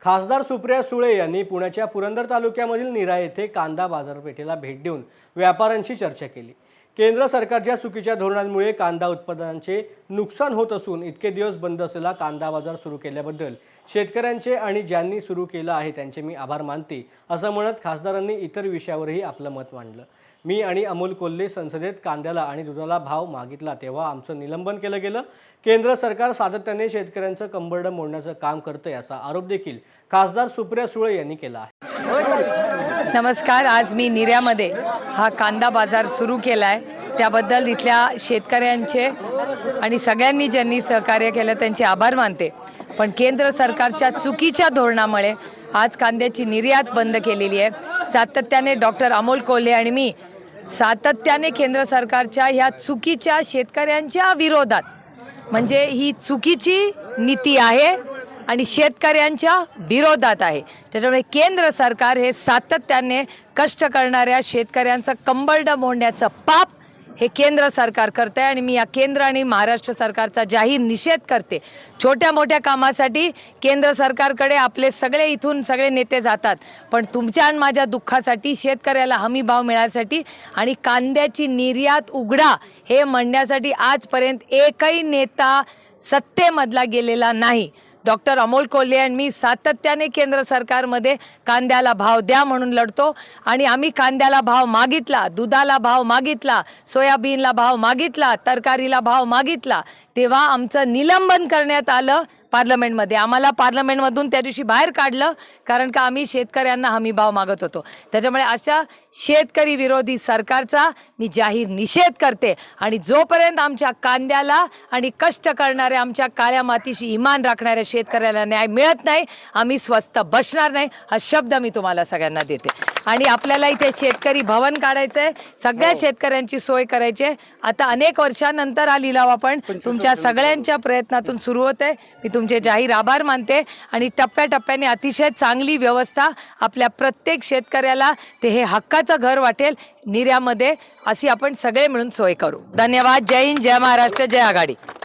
खासदार सुप्रिया सुळे यांनी पुण्याच्या पुरंदर तालुक्यामधील नीरा येथे कांदा बाजारपेठेला भेट देऊन व्यापाऱ्यांशी चर्चा केली। केंद्र सरकारच्या चुकीच्या धोरणांमुळे कांदा उत्पादनांचे नुकसान होत असून इतके दिवस बंद असलेला कांदा बाजार सुरू केल्याबद्दल शेतकऱ्यांचे आणि ज्यांनी सुरू केला आहे त्यांचे मी आभार मानते असं म्हणत खासदारांनी इतर विषयावरही आपलं मत मांडलं। मी आणि अमोल कोल्हे संसदेत कांद्याला आणि दुधाला भाव मागितला तेव्हा आमचं निलंबन केलं गेलं। केंद्र सरकार सातत्याने शेतकऱ्यांचं कंबरडं मोडण्याचं काम करतंय असा आरोप देखील खासदार सुप्रिया सुळे यांनी केला आहे। नमस्कार, आज मी नीऱ्यामध्ये हा कांदा बाजार सुरू केला आहे त्याबद्दल इथल्या शेतकऱ्यांचे आणि सगळ्यांनी ज्यांनी सहकार्य केलं त्यांचे आभार मानते। पण केंद्र सरकारच्या चुकीच्या धोरणामुळे आज कांद्याची निर्यात बंद केलेली आहे। सातत्याने डॉक्टर अमोल कोल्हे आणि मी सातत्याने केंद्र सरकारच्या ह्या चुकीच्या शेतकऱ्यांच्या विरोधात, म्हणजे ही चुकीची नीती आहे आणि शेतकऱ्यांच्या विरोधात आहे। त्याच्यामुळे केंद्र सरकार हे सातत्याने कष्ट करणाऱ्या शेतकऱ्यांचं कंबरडं मोडण्याचं पाप हे केंद्र सरकार करते आणि मी या केंद्र आणि महाराष्ट्र सरकारचा जाहीर निषेध करते। छोट्या मोठ्या कामासाठी केंद्र सरकारकडे आपले सगळे इथून सगळे नेते जातात, पण तुमच्या आणि माझ्या दुःखासाठी शेतकऱ्याला हमी भाव मिळण्यासाठी आणि कांद्याची निर्यात उघडा हे म्हणण्यासाठी आजपर्यंत एकही नेता सत्तेमधला गेलेला नाही। डॉक्टर अमोल कोल्हे आणि मी सातत्याने केंद्र सरकारमध्ये कांद्याला भाव द्या म्हणून लढतो आणि आम्ही कांद्याला भाव मागितला, दुधाला भाव मागितला, सोयाबीनला भाव मागितला, तरकारीला भाव मागितला, तेव्हा आमचं निलंबन करण्यात आलं पार्लमेंटमध्ये। आम्हाला पार्लमेंटमधून त्या दिवशी बाहेर काढलं कारण का आम्ही शेतकऱ्यांना हमी भाव मागत होतो। त्याच्यामुळे अशा शेतकरी विरोधी सरकारचा मी जाहीर निषेध करते आणि जोपर्यंत आमच्या कांद्याला आणि कष्ट करणाऱ्या आमच्या काळ्या मातीशी इमान राखणाऱ्या शेतकऱ्याला न्याय मिळत नाही आम्ही स्वस्थ बसणार नाही, हा शब्द मी तुम्हाला सगळ्यांना देते। आणि आपल्याला इथे शेतकरी भवन काढायचं आहे, सगळ्या शेतकऱ्यांची सोय करायची आहे। आता अनेक वर्षानंतर हा लिलाव आपण तुमच्या सगळ्यांच्या प्रयत्नातून सुरू होत आहे। मी तुमचे जाहीर आभार मानते आणि टप्प्याटप्प्याने अतिशय चांगली व्यवस्था आपल्या प्रत्येक शेतकऱ्याला ते हे हक्काचं घर वाटेल नीऱ्यामध्ये अशी आपण सगळे मिळून सोय करू। धन्यवाद। जय हिंद, जय महाराष्ट्र, जय आघाडी।